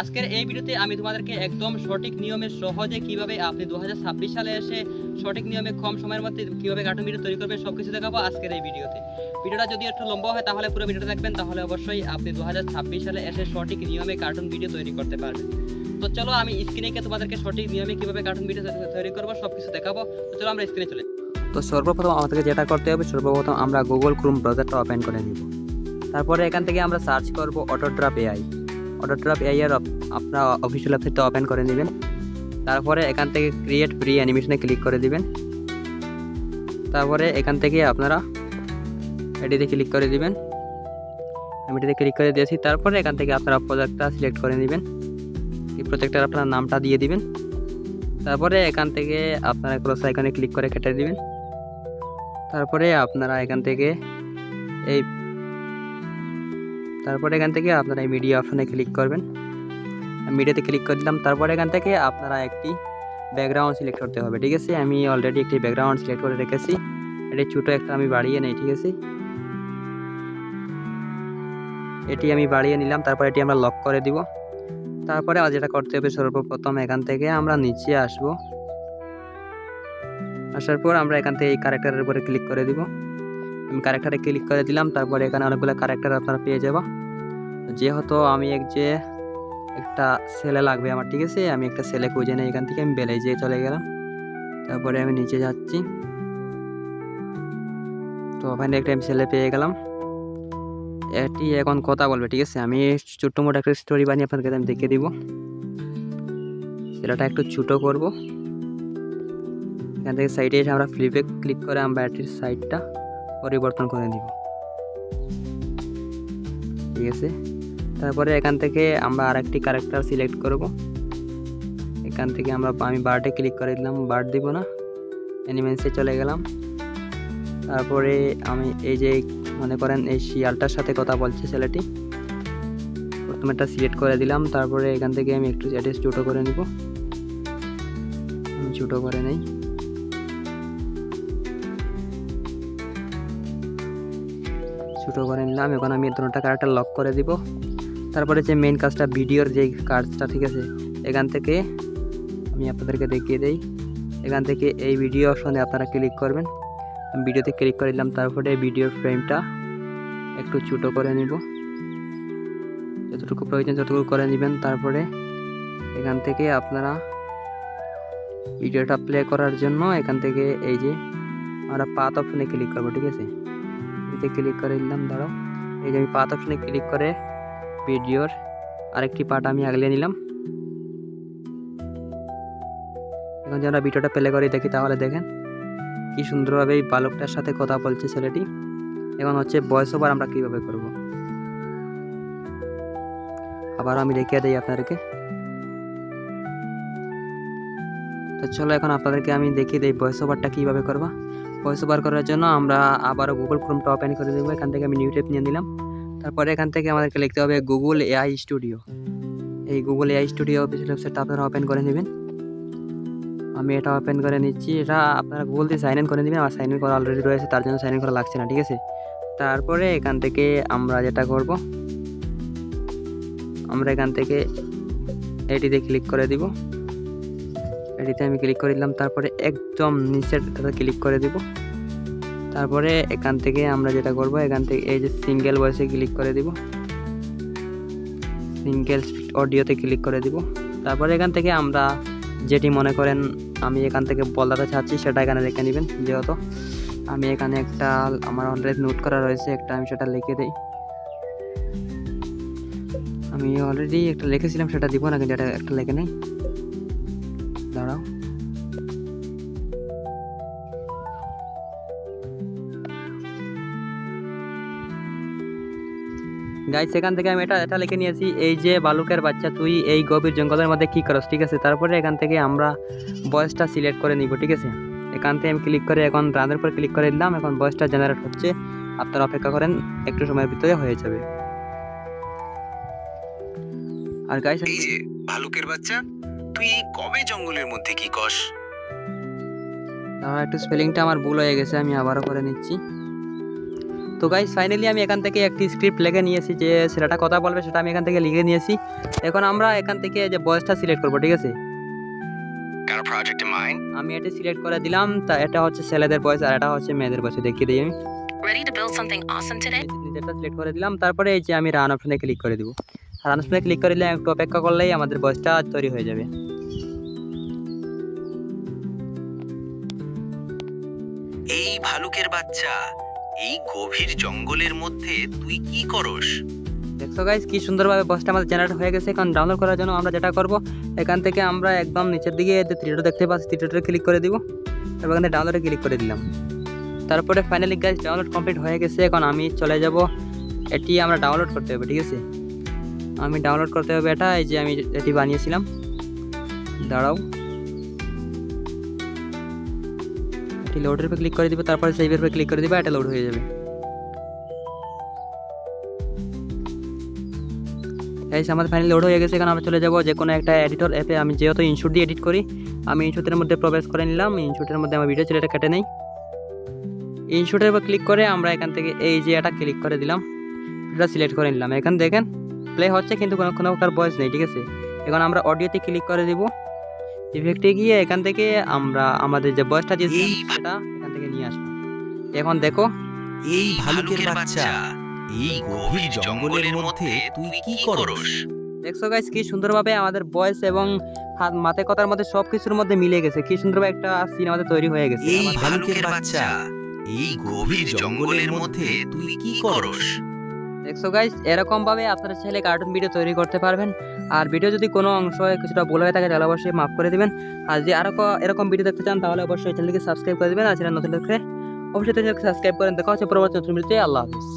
আজকের এই ভিডিওতে আমি তোমাদেরকে একদম সঠিক নিয়মে সহজে কিভাবে আপনি 2026 সালে এসে সঠিক নিয়মে কম সময়ের মধ্যে কিভাবে কার্টুন ভিডিও তৈরি করবেন সবকিছু দেখাবো আজকের এই ভিডিওতে। ভিডিওটা যদি একটু লম্বা হয় তাহলে পুরো ভিডিওটা দেখবেন, তাহলে অবশ্যই আপনি 2026 সালে এসে সঠিক নিয়মে কার্টুন ভিডিও তৈরি করতে পারবেন। তো চলো আমি স্ক্রিনে তোমাদেরকে সঠিক নিয়মে কিভাবে কার্টুন ভিডিও তৈরি করবো সবকিছু দেখাবো। তো চলো আমরা স্ক্রিনে চলে। তো সর্বপ্রথম আমাদেরকে যেটা করতে হবে, সর্বপ্রথম আমরা গুগল ক্রোম ব্রাউজারটা ওপেন করে নিব। তারপরে এখান থেকে আমরা সার্চ করব অটোড্রপ এআই। অটোড্রপ এআই এর আপনারা অফিসিয়াল ওয়েবসাইটটা ওপেন করে নেবেন। তারপরে এখান থেকে ক্রিয়েট ফ্রি অ্যানিমেশনে ক্লিক করে দিবেন। তারপরে এখান থেকে আপনারা এটিতে ক্লিক করে দিবেন। আমি এটিতে ক্লিক করে দিয়েছি। তারপরে এখান থেকে আপনারা প্রজেক্টটা সিলেক্ট করে নেবেন। এই প্রজেক্টের আপনার নামটা দিয়ে দিবেন। তারপরে এখান থেকে আপনারা ক্রস আইকনে ক্লিক করে কেটে দিবেন। তারপরে আপনারা এখান থেকে এই মিডিয়া অপশনে ক্লিক করবেন। মিডিয়াতে ক্লিক করে দিলাম। তারপরে এখান থেকে আপনারা একটি ব্যাকগ্রাউন্ড সিলেক্ট করতে হবে, ঠিক আছে। আমি অলরেডি একটি ব্যাকগ্রাউন্ড সিলেক্ট করে রেখেছি। এটি ছোটো একটা আমি বাড়িয়ে নেই, ঠিক আছে। এটি আমি বাড়িয়ে নিলাম। তারপর এটি আমরা লক করে দিব। তারপরে যেটা করতে হবে, সর্বপ্রথম এখান থেকে আমরা নিচে আসব। আসার পর আমরা এখান থেকে এই ক্যারেক্টারের উপরে ক্লিক করে দিব। আমি ক্যারেক্টারে ক্লিক করে দিলাম। তারপরে এখানে অনেকগুলো ক্যারেক্টার আপনারা পেয়ে যাব। যেহেতু আমি একটা ছেলে লাগবে আমার, ঠিক আছে। আমি একটা ছেলে খুঁজে নিই এখান থেকে। আমি বেলেজে চলে গেলাম। তারপরে আমি নিচে যাচ্ছি। তো ওখানে একটা আমি ছেলে পেয়ে গেলাম। এটি এখন কথা বলবে, ঠিক আছে। আমি ছোট্ট মোটো একটা স্টোরি বানিয়ে আপনাদেরকে আমি দেখিয়ে দিব। ছেলেটা একটু ছোটো করব। এখান থেকে সাইডে এসে আমরা ফ্লিপে ক্লিক করে আমরা এটির সাইডটা পরিবর্তন করে দিব, ঠিক আছে। তারপরে এখান থেকে আমরা আরেকটি ক্যারেক্টার সিলেক্ট করব। এখান থেকে আমি বার্ডে ক্লিক করে দিলাম। বার্ড দিব না, অ্যানিমেশনে চলে গেলাম। তারপরে আমি এই যে মনে করেন এই শিয়ালটার সাথে কথা বলছে ছেলেটি, প্রথমে এটা সিলেক্ট করে দিলাম। তারপরে এখান থেকে আমি একটু ছোটো করে নিব। আমি ছোটো করে নেই। ছোটো করে নিলাম। এখন আমি দুটোটা ক্যারেক্টার লক করে দিব। তারপরে যে মেইন কাজটা, ভিডিওর যে কাজটা, ঠিক আছে। এখান থেকে আমি আপনাদেরকে দেখিয়ে দেই। এখান থেকে এই ভিডিও অপশনে আপনারা ক্লিক করবেন। আমি ভিডিওতে ক্লিক করে দিলাম। তারপরে ভিডিওর ফ্রেমটা একটু ছোটো করে নিব, যতটুকু প্রয়োজন ততটুকু করে নেবেন। তারপরে এখান থেকে আপনারা ভিডিওটা প্লে করার জন্য এখান থেকে এই যে আমরা পাথ অপশনে ক্লিক করবো, ঠিক আছে। এতে ক্লিক করে দিলাম। দাঁড়াও, এই যে আমি পাথ অপশনে ক্লিক করে ভিডিওর আরেকটি পার্ট আমি আগলে নিলাম। এখন যদি আমরা ভিডিওটা প্লে করে দেখি, তাহলে দেখেন কি সুন্দরভাবে এই বালকটার সাথে কথা বলছে ছেলেটি। এখন হচ্ছে ভয়েস ওভার আমরা কীভাবে করব, আবার আমি দেখিয়ে দিই আপনাদেরকে। তো চলো এখন আপনাদেরকে আমি দেখিয়ে দিই ভয়েস ওভারটা কীভাবে করবা। ভয়েস ওভার করার জন্য আমরা আবারও গুগল ক্রোমটা ওপেন করে দেবো। এখান থেকে আমি নিউ ট্যাব নিয়ে নিলাম। তারপরে এখান থেকে আমাদেরকে লিখতে হবে গুগল এআই স্টুডিও। এই গুগল এআই স্টুডিও অফিসিয়াল ওয়েবসাইটটা আপনারা ওপেন করে নেবেন। আমি এটা ওপেন করে নিচ্ছি। এটা আপনারা গুগল দিয়ে সাইন ইন করে নেবেন। আমার সাইন ইন করা অলরেডি রয়েছে, তার জন্য সাইন ইন করা লাগছে না, ঠিক আছে। তারপরে এখান থেকে আমরা যেটা করব, আমরা এখান থেকে এটিতে ক্লিক করে দিব। এটিতে আমি ক্লিক করে দিলাম। তারপরে একদম নিচের ক্লিক করে দিব। তারপরে এখান থেকে আমরা যেটা করব, এখান থেকে এই যে সিঙ্গেল ভয়েসে ক্লিক করে দিব, সিঙ্গেল অডিওতে ক্লিক করে দিব। তারপরে এখান থেকে আমরা যেটি মনে করেন আমি এখান থেকে বলাতে চাচ্ছি সেটা এখানে লিখে নেবেন। যেহেতু আমি এখানে একটা আমার অলরেডি নোট করা রয়েছে, একটা আমি সেটা লিখে দিই। আমি অলরেডি একটা লিখেছিলাম, সেটা দিব না, কিন্তু এটা একটা লিখে নেই। দাঁড়াও, গাইস এখান থেকে আমি এটা লিখে নিয়েছি। এই যে বালুকের বাচ্চা, তুই এই গভীর জঙ্গলের মধ্যে কি করস, ঠিক আছে। তারপরে এখান থেকে আমরা ভয়েসটা সিলেক্ট করে নিব, ঠিক আছে। এখান থেকে আমি ক্লিক করে এখন রানের উপর ক্লিক করে দিলাম। এখন ভয়েসটা জেনারেট হচ্ছে, আপনারা অপেক্ষা করেন, একটু সময়ের ভিতরে হয়ে যাবে। আর গাইস এই যে ভালুকের বাচ্চা, তুই এই কবে জঙ্গলের মধ্যে কি কস? একটু স্পেলিংটা আমার ভুল হয়ে গেছে, আমি আবারও করে নিচ্ছি। তো গাইস ফাইনালি আমি এখান থেকে একটি স্ক্রিপ্ট লিখে নিয়েছি, যে ছেলেটা কথা বলবে সেটা আমি এখান থেকে লিখে নিয়েছি। এখন আমরা এখান থেকে যে ভয়েসটা সিলেক্ট করবো, ঠিক আছে? Got a project in mind? আমি এটা সিলেক্ট করে দিলাম। তা এটা হচ্ছে ছেলেদের ভয়েস আর এটা হচ্ছে মেয়েদের ভয়েস, দেখিয়ে দিই আমি। Ready to build something awesome today? নিজেরটা সিলেক্ট করে দিলাম, তারপরে এই যে আমি রান অপশনে ক্লিক করে দিব। রান অপশনে ক্লিক করে দিলে একটু অপেক্ষা করলেই আমাদের ভয়েসটা তৈরি হয়ে যাবে। এই ভালুকের বাচ্চা, এই গভীর জঙ্গলের মধ্যে তুই কি করস? দেখছো গাইস কি সুন্দরভাবে ভয়েসটা আমাদের জেনারেট হয়ে গেছে। এখন ডাউনলোড করার জন্য আমরা যেটা করব, এখান থেকে আমরা একদম নিচের দিকে যে থ্রিডো দেখতে পাচ্ছি, থ্রিডোতে ক্লিক করে দিব। তারপর এখানে ডাউনলোডে ক্লিক করে দিলাম। তারপরে ফাইনালি গাইস ডাউনলোড কমপ্লিট হয়ে গেছে। এখন আমি চলে যাব, এটি আমরা ডাউনলোড করতে হবে, ঠিক আছে? আমি ডাউনলোড করতে হবে এটা, এই যে আমি এটি বানিয়েছিলাম। দাঁড়াও, এটি লোডের উপর ক্লিক করে দিব, তারপরে সেভের উপর ক্লিক করে দিব, এটা লোড হয়ে যাবে। গাইস আমাদের ফাইনালি লোড হয়ে গেছে। এখন আমরা চলে যাব যে কোনো একটা এডিটর অ্যাপে। আমি যেহেতু ইনশুট দিয়ে এডিট করি, আমি ইনশুটের মধ্যে প্রবেশ করে নিলাম। ইনশুটের মধ্যে আমার ভিডিও ছিল, এটা কেটে নেই। ইনশুটের উপর ক্লিক করে আমরা এখান থেকে এই যে এটা ক্লিক করে দিলাম, এটা সিলেক্ট করে নিলাম। এখান দেখেন প্লে হচ্ছে কিন্তু কোনো প্রকার ভয়েস নেই, ঠিক আছে? এখন আমরা অডিওতে ক্লিক করে দিব, ইফেক্টে গিয়ে এখান থেকে আমরা আমাদের যে ভয়েসটা দিয়েছিলাম সেটা এখান থেকে নিয়ে আসলাম। এখন দেখো, এই ভালুকের বাচ্চা, এই গভীর জঙ্গলের মধ্যে তুই কি করস? দেখছো গাইস কি সুন্দরভাবে আমাদের ভয়েস এবং হাত মাথা কথার মধ্যে সব কিছুর মধ্যে মিলে গেছে। কি সুন্দরভাবে একটা সিন আমাদের তৈরি হয়ে গেছে। এই ভালুকের বাচ্চা, এই গভীর জঙ্গলের মধ্যে তুই কি করস? দেখছো গাইস এরকম ভাবে আপনারা চাইলে কার্টুন ভিডিও তৈরি করতে পারবেন। আর ভিডিও যদি কোনো অংশ কিছুটা ভুল হয়ে থাকে তাহলে অবশ্যই মাফ করে দিবেন। আর যদি আরো এরকম ভিডিও দেখতে চান তাহলে অবশ্যই চ্যানেলকে সাবস্ক্রাইব করে দিবেন। আর চ্যানেল নতুন দেখলে অবশ্যই চ্যানেলকে সাবস্ক্রাইব করেন। দেখা হচ্ছে পরবর্তী নতুন ভিডিওতে। আল্লাহ হাফিজ।